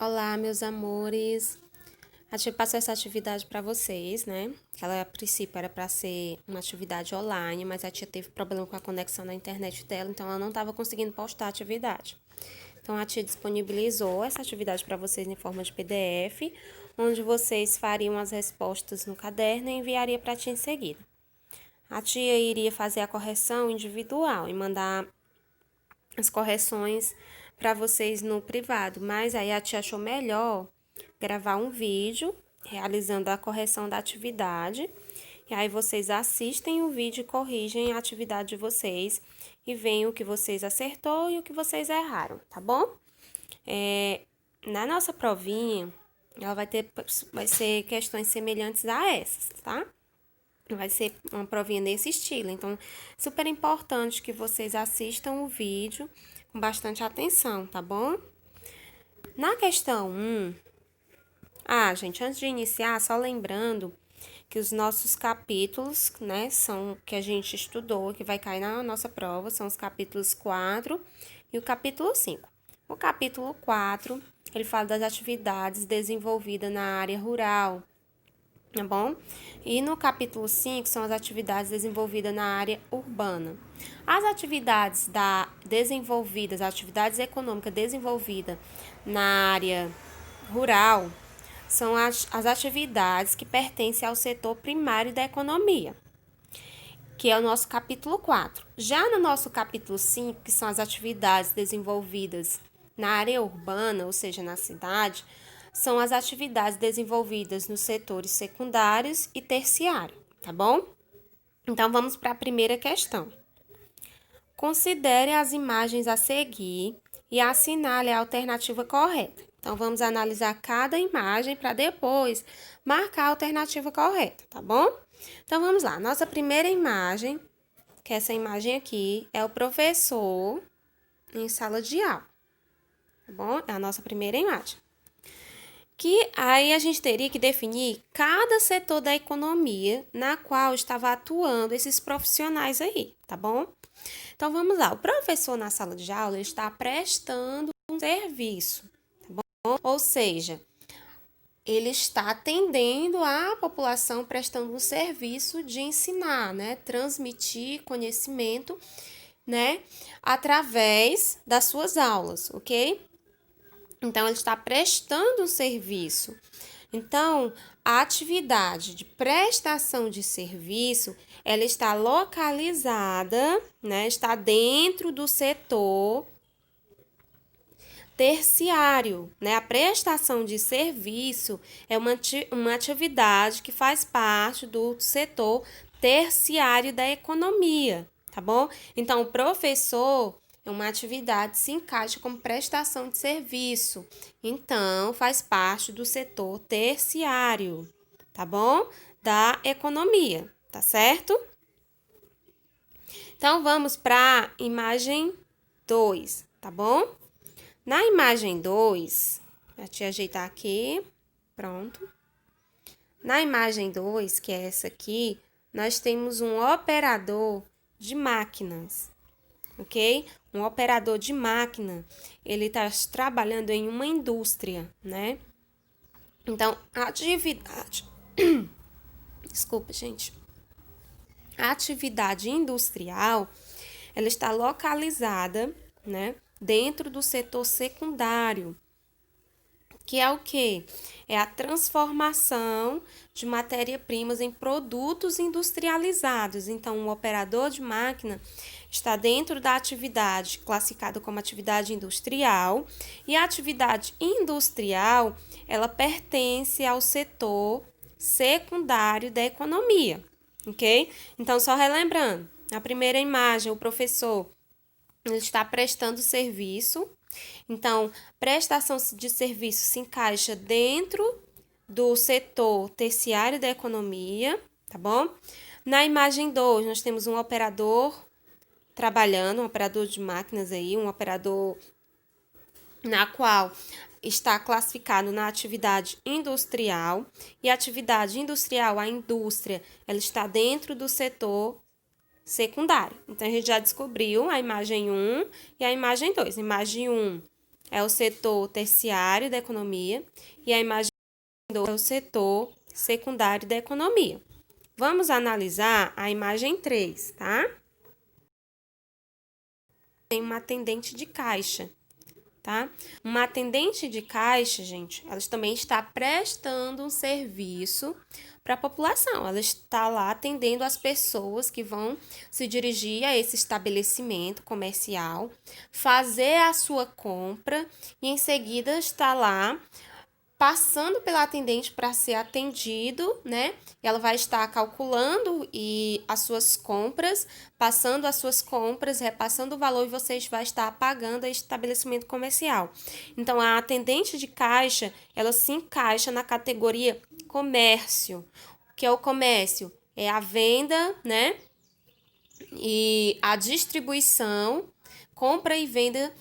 Olá, meus amores. A tia passou essa atividade para vocês, né? Ela, a princípio, era para ser uma atividade online, mas a tia teve problema com a conexão na internet dela, então ela não estava conseguindo postar a atividade. Então, a tia disponibilizou essa atividade para vocês em forma de PDF, onde vocês fariam as respostas no caderno e enviaria para a tia em seguida. A tia iria fazer a correção individual e mandar as correções para vocês no privado, mas aí a tia achou melhor gravar um vídeo realizando a correção da atividade. E aí vocês assistem o vídeo e corrigem a atividade de vocês e veem o que vocês acertou e o que vocês erraram, tá bom? Na nossa provinha, ela vai ser questões semelhantes a essas, tá? Vai ser uma provinha nesse estilo. Então, super importante que vocês assistam o vídeo com bastante atenção, tá bom? Na questão 1, gente, antes de iniciar, só lembrando que os nossos capítulos, né, são que a gente estudou, que vai cair na nossa prova, são os capítulos 4 e o capítulo 5. O capítulo 4, ele fala das atividades desenvolvidas na área rural, tá bom? E no capítulo 5 são as atividades desenvolvidas na área urbana. As atividades a atividades econômicas desenvolvidas na área rural são as atividades que pertencem ao setor primário da economia, que é o nosso capítulo 4. Já no nosso capítulo 5, que são as atividades desenvolvidas na área urbana, ou seja, na cidade, são as atividades desenvolvidas nos setores secundários e terciário, tá bom? Então, vamos para a primeira questão. Considere as imagens a seguir e assinale a alternativa correta. Então, vamos analisar cada imagem para depois marcar a alternativa correta, tá bom? Então, vamos lá. Nossa primeira imagem, que é essa imagem aqui, é o professor em sala de aula, tá bom? É a nossa primeira imagem. Que aí a gente teria que definir cada setor da economia na qual estava atuando esses profissionais aí, tá bom? Então, vamos lá. O professor na sala de aula está prestando um serviço, tá bom? Ou seja, ele está atendendo a população prestando um serviço de ensinar, né? Transmitir conhecimento, né? Através das suas aulas, ok? Então, ele está prestando um serviço. Então, a atividade de prestação de serviço, ela está localizada, né? Está dentro do setor terciário, né? A prestação de serviço é uma atividade que faz parte do setor terciário da economia, tá bom? Então, o professor é uma atividade que se encaixa como prestação de serviço. Então, faz parte do setor terciário, tá bom? Da economia, tá certo? Então, vamos para a imagem 2, tá bom? Na imagem 2, deixa eu te ajeitar aqui, pronto. Na imagem 2, que é essa aqui, nós temos um operador de máquinas, ok? Um operador de máquina, ele está trabalhando em uma indústria, né? Então, a atividade... Desculpa, gente. A atividade industrial, ela está localizada, né, dentro do setor secundário, que é o quê? É a transformação de matéria-primas em produtos industrializados. Então, o operador de máquina está dentro da atividade classificada como atividade industrial, e a atividade industrial, ela pertence ao setor secundário da economia, ok? Então, só relembrando, na primeira imagem, o professor ele está prestando serviço. Então, prestação de serviço se encaixa dentro do setor terciário da economia, tá bom? Na imagem 2, nós temos um operador trabalhando, um operador de máquinas aí, um operador na qual está classificado na atividade industrial, e a atividade industrial, a indústria, ela está dentro do setor secundário. Então, a gente já descobriu a imagem 1 e a imagem 2. A imagem 1 é o setor terciário da economia e a imagem 2 é o setor secundário da economia. Vamos analisar a imagem 3, tá? Tem uma atendente de caixa, tá? Uma atendente de caixa, gente, ela também está prestando um serviço para a população. Ela está lá atendendo as pessoas que vão se dirigir a esse estabelecimento comercial, fazer a sua compra e em seguida está lá passando pela atendente para ser atendido, né? Ela vai estar calculando as suas compras, passando as suas compras, repassando o valor e você vai estar pagando a estabelecimento comercial. Então, a atendente de caixa, ela se encaixa na categoria comércio. O que é o comércio? É a venda, né? E a distribuição, compra e venda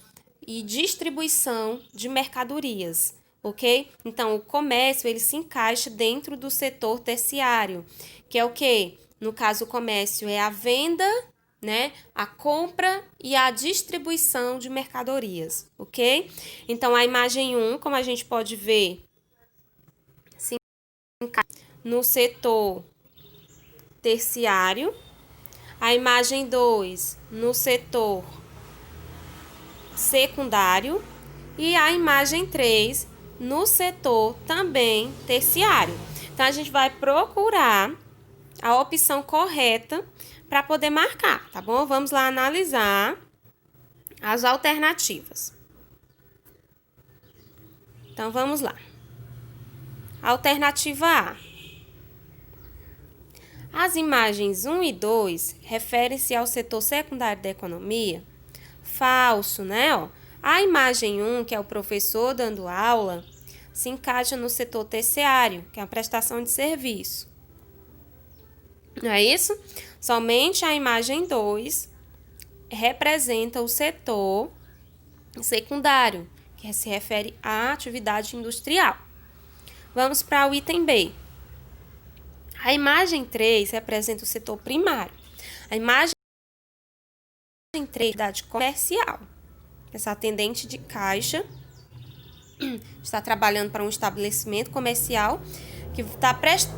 e distribuição de mercadorias, ok? Então, o comércio, ele se encaixa dentro do setor terciário, que é o quê? No caso, o comércio é a venda, né? A compra e a distribuição de mercadorias, ok? Então, a imagem 1, como a gente pode ver, se encaixa no setor terciário. A imagem 2, no setor secundário. E a imagem 3, no setor também terciário. Então, a gente vai procurar a opção correta para poder marcar, tá bom? Vamos lá analisar as alternativas. Então, vamos lá. Alternativa A. As imagens 1 e 2 referem-se ao setor secundário da economia. Falso, né? Ó. A imagem 1, que é o professor dando aula, se encaixa no setor terciário, que é a prestação de serviço. Não é isso? Somente a imagem 2 representa o setor secundário, que se refere à atividade industrial. Vamos para o item B. A imagem 3 representa o setor primário. A imagem 3 é a atividade comercial. Essa atendente de caixa está trabalhando para um estabelecimento comercial que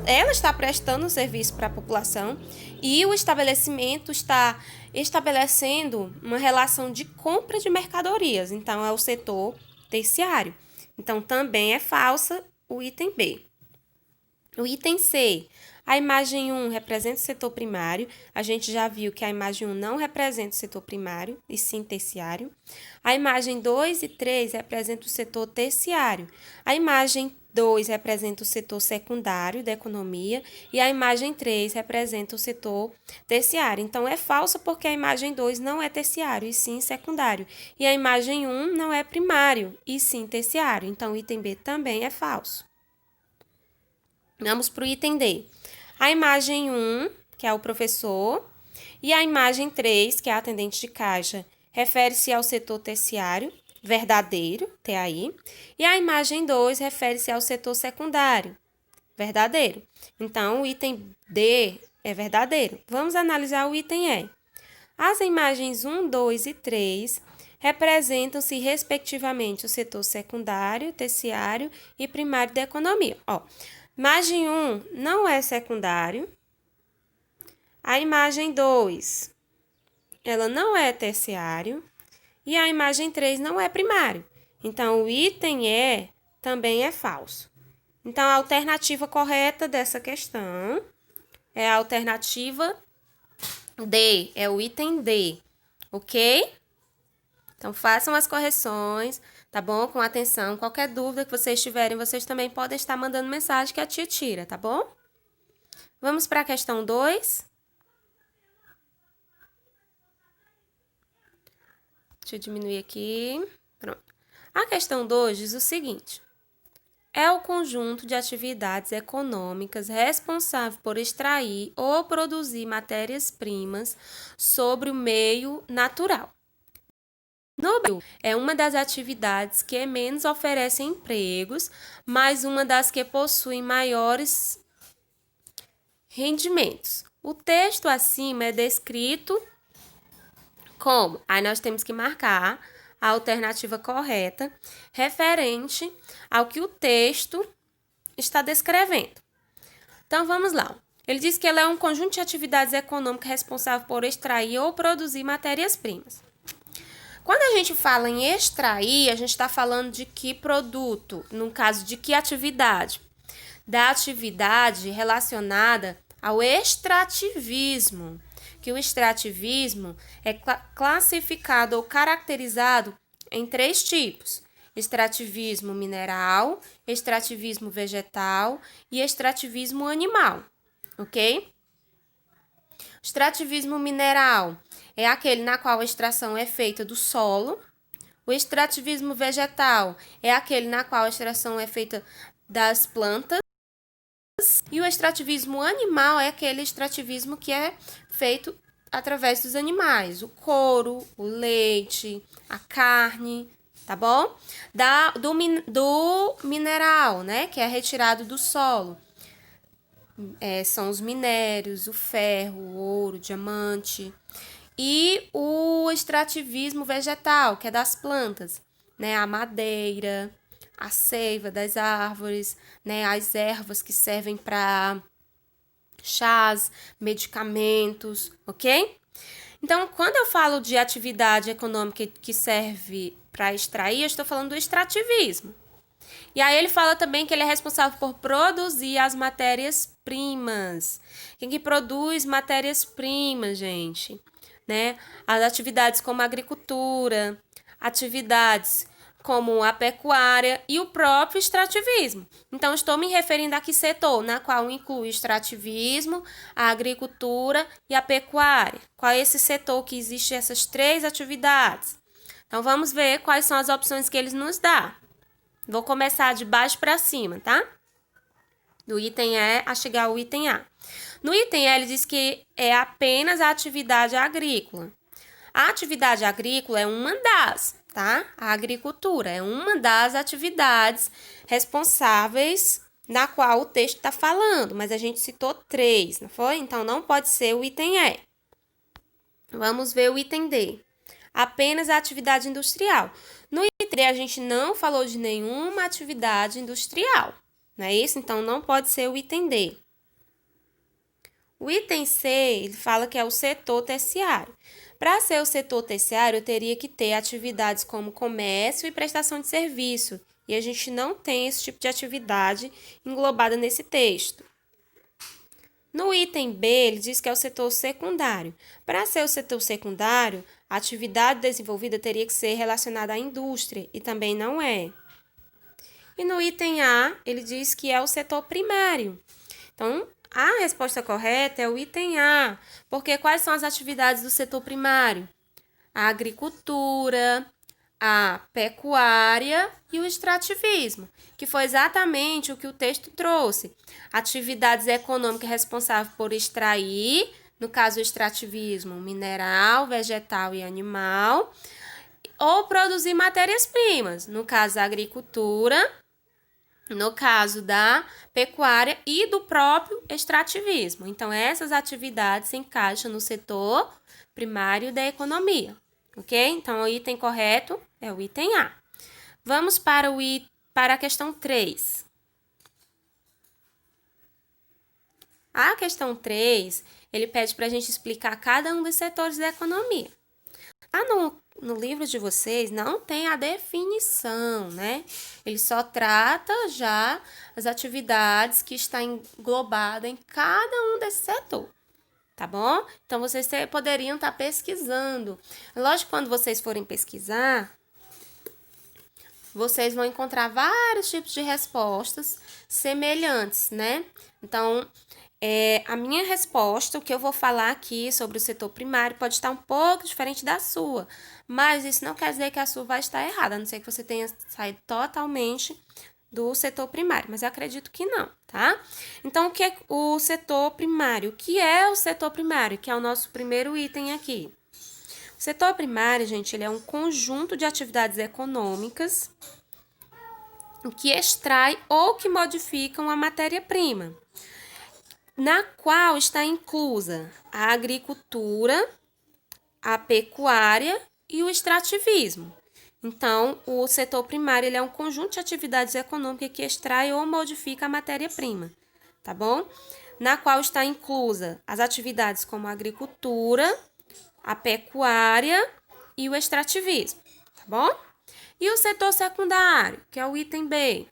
ela está prestando um serviço para a população e o estabelecimento está estabelecendo uma relação de compra de mercadorias. Então, é o setor terciário. Então, também é falsa o item B. O item C. A imagem 1 representa o setor primário. A gente já viu que a imagem 1 não representa o setor primário, e sim terciário. A imagem 2 e 3 representam o setor terciário. A imagem 2 representa o setor secundário da economia e a imagem 3 representa o setor terciário. Então, é falsa porque a imagem 2 não é terciário, e sim secundário. E a imagem 1 não é primário, e sim terciário. Então, o item B também é falso. Vamos para o item D. A imagem 1, que é o professor, e a imagem 3, que é a atendente de caixa, refere-se ao setor terciário, verdadeiro, TAI, e a imagem 2 refere-se ao setor secundário, verdadeiro. Então, o item D é verdadeiro. Vamos analisar o item E. As imagens 1, 2 e 3 representam-se, respectivamente, o setor secundário, terciário e primário da economia. Ó, imagem 1 não é secundário. A imagem 2, ela não é terciário. E a imagem 3 não é primário. Então, o item E também é falso. Então, a alternativa correta dessa questão é a alternativa D, é o item D, ok? Então, façam as correções, tá bom? Com atenção. Qualquer dúvida que vocês tiverem, vocês também podem estar mandando mensagem que a tia tira, tá bom? Vamos para a questão 2. Deixa eu diminuir aqui. Pronto. A questão 2 diz o seguinte: é o conjunto de atividades econômicas responsável por extrair ou produzir matérias-primas sobre o meio natural. No Brasil, é uma das atividades que menos oferecem empregos, mas uma das que possuem maiores rendimentos. O texto acima é descrito como? Aí nós temos que marcar a alternativa correta referente ao que o texto está descrevendo. Então, vamos lá. Ele diz que ela é um conjunto de atividades econômicas responsável por extrair ou produzir matérias-primas. Quando a gente fala em extrair, a gente está falando de que produto? No caso, de que atividade? Da atividade relacionada ao extrativismo, que o extrativismo é classificado ou caracterizado em 3 tipos: extrativismo mineral, extrativismo vegetal e extrativismo animal, ok? Extrativismo mineral é aquele na qual a extração é feita do solo. O extrativismo vegetal é aquele na qual a extração é feita das plantas. E o extrativismo animal é aquele extrativismo que é feito através dos animais, o couro, o leite, a carne, tá bom? Do mineral, né, que é retirado do solo. São os minérios, o ferro, o ouro, o diamante. E o extrativismo vegetal, que é das plantas, né, a madeira, a seiva das árvores, né, as ervas que servem para chás, medicamentos, ok? Então, quando eu falo de atividade econômica que serve para extrair, eu estou falando do extrativismo. E aí ele fala também que ele é responsável por produzir as matérias-primas. Quem que produz matérias-primas, gente? Né? As atividades como a agricultura, atividades como a pecuária e o próprio extrativismo. Então, estou me referindo a que setor, na qual inclui o extrativismo, a agricultura e a pecuária. Qual é esse setor que existe essas 3 atividades? Então, vamos ver quais são as opções que eles nos dão. Vou começar de baixo para cima, tá? Do item E a chegar ao item A. No item E, ele diz que é apenas a atividade agrícola. A atividade agrícola é uma das, tá? A agricultura é uma das atividades responsáveis na qual o texto está falando, mas a gente citou 3, não foi? Então, não pode ser o item E. Vamos ver o item D. Apenas a atividade industrial. No item D, a gente não falou de nenhuma atividade industrial, não é isso? Então, não pode ser o item D. O item C, ele fala que é o setor terciário. Para ser o setor terciário, eu teria que ter atividades como comércio e prestação de serviço. E a gente não tem esse tipo de atividade englobada nesse texto. No item B, ele diz que é o setor secundário. Para ser o setor secundário, a atividade desenvolvida teria que ser relacionada à indústria, e também não é. E no item A, ele diz que é o setor primário. Então, a resposta correta é o item A, porque quais são as atividades do setor primário? A agricultura, a pecuária e o extrativismo, que foi exatamente o que o texto trouxe. Atividades econômicas responsáveis por extrair, no caso o extrativismo, mineral, vegetal e animal, ou produzir matérias-primas, no caso a agricultura, no caso da pecuária e do próprio extrativismo. Então, essas atividades se encaixam no setor primário da economia, ok? Então, o item correto é o item A. Vamos para a questão 3. A questão 3, ele pede para a gente explicar cada um dos setores da economia. Lá no livro de vocês não tem a definição, né? Ele só trata já as atividades que está englobada em cada um desse setor, tá bom? Então, vocês poderiam estar pesquisando. Lógico que quando vocês forem pesquisar, vocês vão encontrar vários tipos de respostas semelhantes, né? Então, a minha resposta, o que eu vou falar aqui sobre o setor primário, pode estar um pouco diferente da sua, mas isso não quer dizer que a sua vai estar errada, a não ser que você tenha saído totalmente do setor primário, mas eu acredito que não, tá? Então, o que é o setor primário? O que é o setor primário, que é o nosso primeiro item aqui? O setor primário, gente, ele é um conjunto de atividades econômicas que extrai ou que modificam a matéria-prima, na qual está inclusa a agricultura, a pecuária e o extrativismo. Então, o setor primário ele é um conjunto de atividades econômicas que extrai ou modifica a matéria-prima, tá bom? Na qual está inclusa as atividades como a agricultura, a pecuária e o extrativismo, tá bom? E o setor secundário, que é o item B.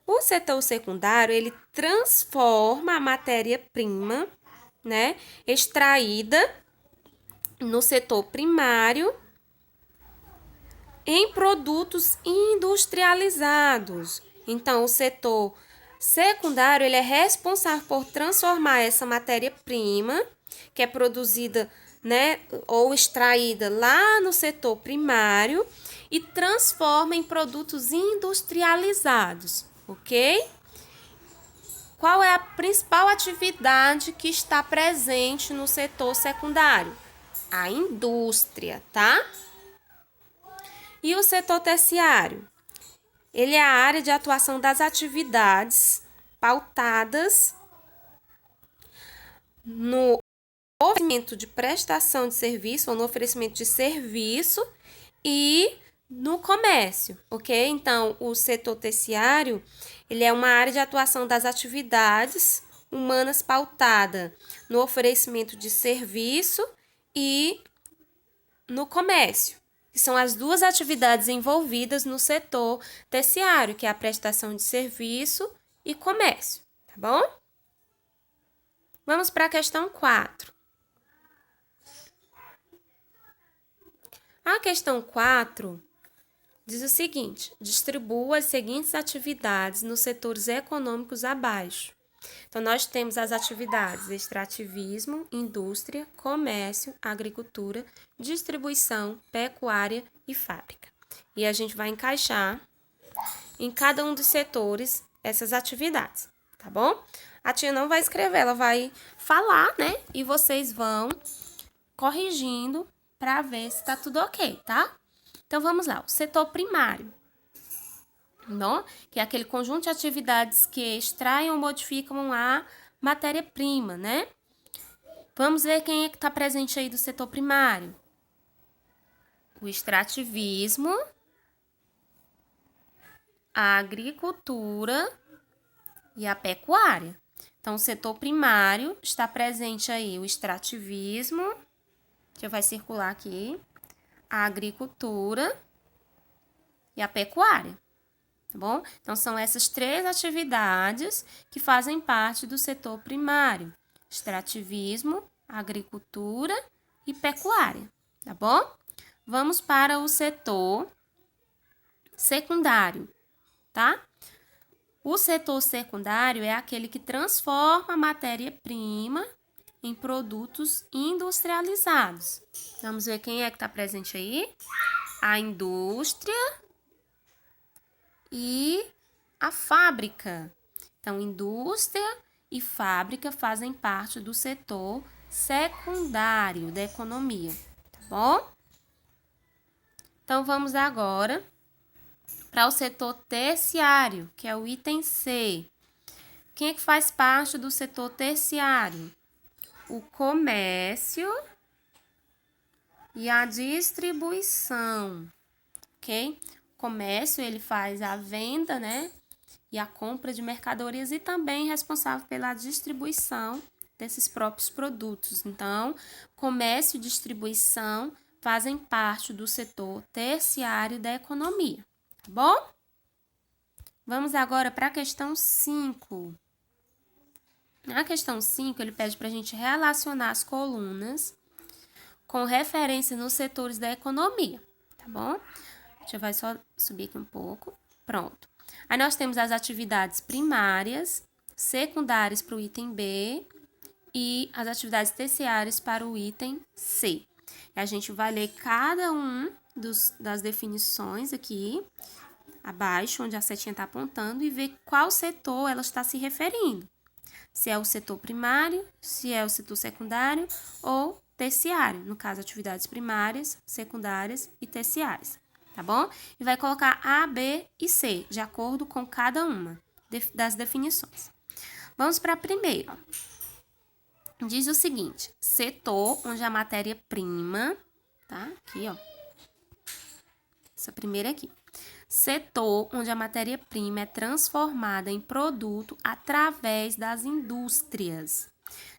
O setor secundário, ele transforma a matéria-prima, né, extraída no setor primário em produtos industrializados. Então, o setor secundário, ele é responsável por transformar essa matéria-prima, que é produzida, né, ou extraída lá no setor primário, e transforma em produtos industrializados, ok? Qual é a principal atividade que está presente no setor secundário? A indústria, tá? E o setor terciário? Ele é a área de atuação das atividades pautadas no oferecimento de prestação de serviço ou no oferecimento de serviço e no comércio, ok? Então, o setor terciário, ele é uma área de atuação das atividades humanas pautada no oferecimento de serviço e no comércio, que são as duas atividades envolvidas no setor terciário, que é a prestação de serviço e comércio, tá bom? Vamos para a questão 4. A questão 4 diz o seguinte: distribua as seguintes atividades nos setores econômicos abaixo. Então, nós temos as atividades extrativismo, indústria, comércio, agricultura, distribuição, pecuária e fábrica. E a gente vai encaixar em cada um dos setores essas atividades, tá bom? A tia não vai escrever, ela vai falar, né? E vocês vão corrigindo para ver se tá tudo ok, tá? Então, vamos lá. O setor primário, não? Que é aquele conjunto de atividades que extraem ou modificam a matéria-prima, né? Vamos ver quem é que está presente aí do setor primário. O extrativismo, a agricultura e a pecuária. Então, o setor primário está presente aí o extrativismo, que vai circular aqui, a agricultura e a pecuária. Tá bom? Então, são essas três atividades que fazem parte do setor primário: extrativismo, agricultura e pecuária, tá bom? Vamos para o setor secundário, tá? O setor secundário é aquele que transforma a matéria-prima em produtos industrializados. Vamos ver quem é que está presente aí? A indústria e a fábrica. Então, indústria e fábrica fazem parte do setor secundário da economia, tá bom? Então, vamos agora para o setor terciário, que é o item C. Quem é que faz parte do setor terciário? O comércio e a distribuição, ok? Comércio, ele faz a venda, né, e a compra de mercadorias e também é responsável pela distribuição desses próprios produtos. Então, comércio e distribuição fazem parte do setor terciário da economia, tá bom? Vamos agora para a questão 5. Na questão 5, ele pede para a gente relacionar as colunas com referência nos setores da economia, tá bom? A gente vai só subir aqui um pouco. Pronto. Aí nós temos as atividades primárias, secundárias para o item B e as atividades terciárias para o item C. E a gente vai ler cada um das definições aqui, abaixo, onde a setinha está apontando, e ver qual setor ela está se referindo. Se é o setor primário, se é o setor secundário ou terciário. No caso, atividades primárias, secundárias e terciárias. Tá bom? E vai colocar A, B e C, de acordo com cada uma das definições. Vamos para a primeira. Diz o seguinte: setor onde a matéria-prima, tá? Aqui, ó. Essa primeira aqui. Setor onde a matéria-prima é transformada em produto através das indústrias.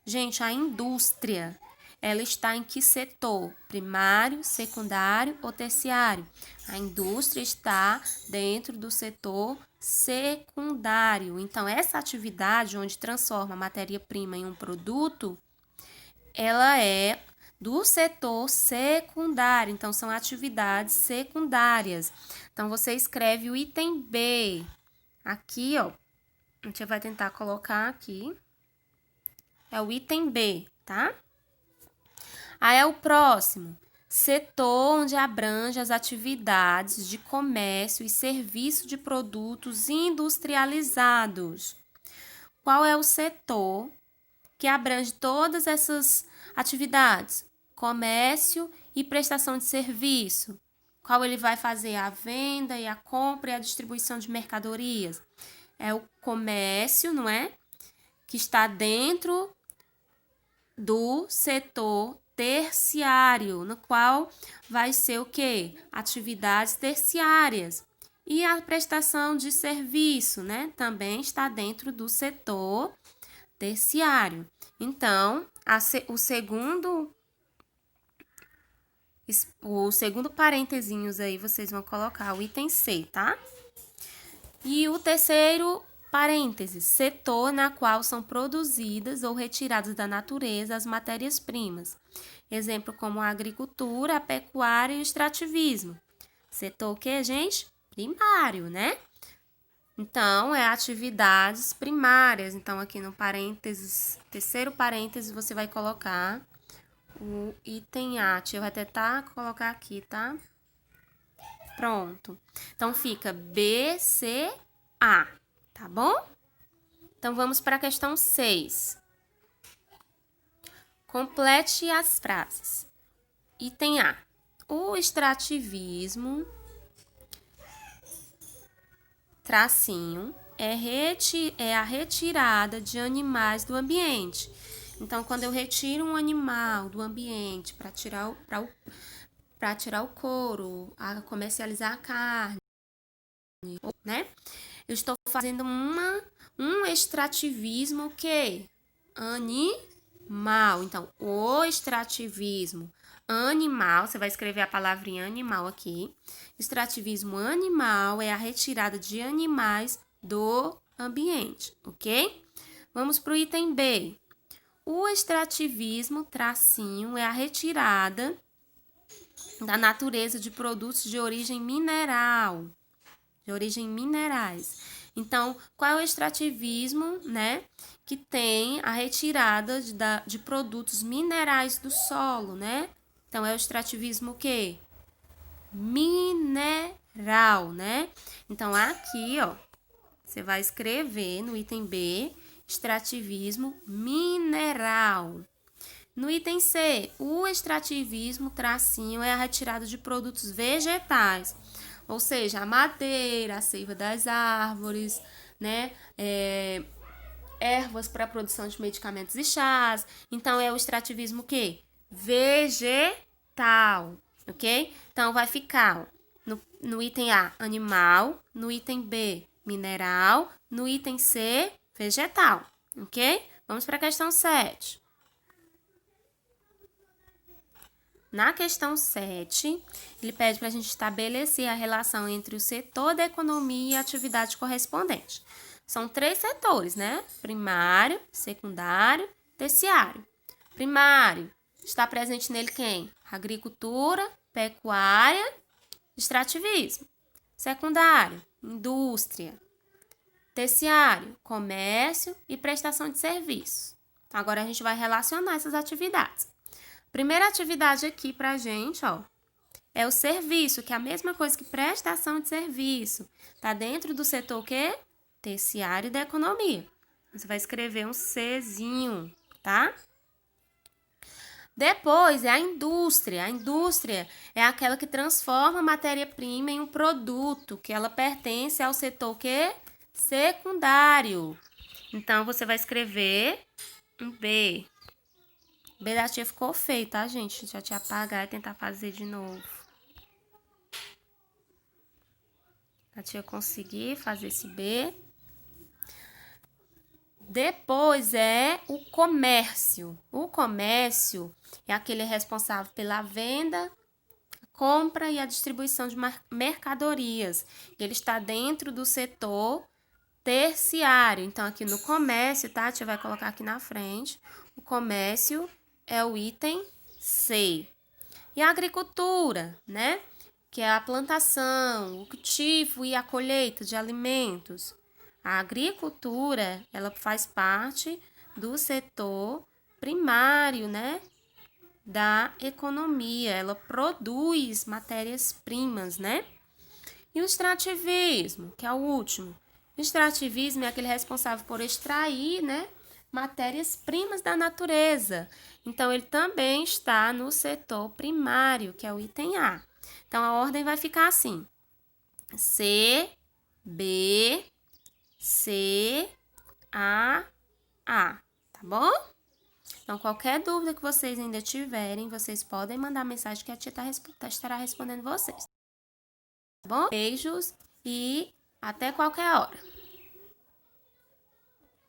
Gente, a indústria, ela está em que setor? Primário, secundário ou terciário? A indústria está dentro do setor secundário. Então, essa atividade onde transforma a matéria-prima em um produto, ela é do setor secundário. Então, são atividades secundárias. Então, você escreve o item B. Aqui, ó, a gente vai tentar colocar aqui. É o item B, tá? Aí é o próximo. Setor onde abrange as atividades de comércio e serviço de produtos industrializados. Qual é o setor que abrange todas essas atividades? Comércio e prestação de serviço. Qual ele vai fazer? A venda e a compra e a distribuição de mercadorias. É o comércio, não é? Que está dentro do setor terciário, no qual vai ser o quê? Atividades terciárias. E a prestação de serviço, né? Também está dentro do setor terciário. Então, o segundo parênteses aí, vocês vão colocar o item C, tá? E o terceiro parênteses, setor na qual são produzidas ou retiradas da natureza as matérias-primas. Exemplo como a agricultura, a pecuária e o extrativismo. Setor o quê, gente? Primário, né? Então, é atividades primárias. Então, aqui no parênteses, terceiro parênteses, você vai colocar o item A. Eu vou tentar colocar aqui, tá? Pronto. Então, fica B, C, A, tá bom? Então, vamos para a questão 6. Complete as frases. Item A. O extrativismo, tracinho, é a retirada de animais do ambiente. Então, quando eu retiro um animal do ambiente para tirar o couro, a comercializar a carne, né? Eu estou fazendo um extrativismo que animal. Então, o extrativismo animal, você vai escrever a palavrinha animal aqui. Extrativismo animal é a retirada de animais do ambiente, ok? Vamos para o item B. O extrativismo, tracinho, é a retirada da natureza de produtos de origem mineral, de origem minerais. Então, qual é o extrativismo, né? Que tem a retirada de produtos minerais do solo, né? Então, é o extrativismo o quê? Mineral, né? Então, aqui, ó, você vai escrever no item B, extrativismo mineral. No item C, o extrativismo, tracinho, é a retirada de produtos vegetais, ou seja, a madeira, a seiva das árvores, né? Ervas para a produção de medicamentos e chás. Então, é o extrativismo o quê? Vegetal, ok? Então, vai ficar ó, no item A, animal, no item B, mineral, no item C, vegetal, ok? Vamos para a questão 7. Na questão 7, ele pede para a gente estabelecer a relação entre o setor da economia e a atividade correspondente. São 3 setores, né? Primário, secundário, terciário. Primário, está presente nele quem? Agricultura, pecuária, extrativismo. Secundário, indústria. Terciário, comércio e prestação de serviços. Então, agora a gente vai relacionar essas atividades. Primeira atividade aqui pra gente, ó, é o serviço, que é a mesma coisa que prestação de serviço. Tá dentro do setor o quê? Terciário da economia. Você vai escrever um Czinho, tá? Depois é a indústria. A indústria é aquela que transforma a matéria-prima em um produto, que ela pertence ao setor o quê? Secundário. Então, você vai escrever um B. B da tia ficou feio, tá, gente? Deixa eu te apagar e tentar fazer de novo. A tia conseguir fazer esse B. Depois é o comércio. O comércio é aquele responsável pela venda, compra e a distribuição de mercadorias. Ele está dentro do setor terciário. Então, aqui no comércio, tá? A tia vai colocar aqui na frente. O comércio é o item C. E a agricultura, né? Que é a plantação, o cultivo e a colheita de alimentos. A agricultura, ela faz parte do setor primário, né? Da economia. Ela produz matérias-primas, né? E o extrativismo, que é o último. O extrativismo é aquele responsável por extrair, né, matérias-primas da natureza. Então, ele também está no setor primário, que é o item A. Então, a ordem vai ficar assim: C, B, C, A, tá bom? Então, qualquer dúvida que vocês ainda tiverem, vocês podem mandar mensagem que a tia estará respondendo vocês. Tá bom? Beijos e até qualquer hora.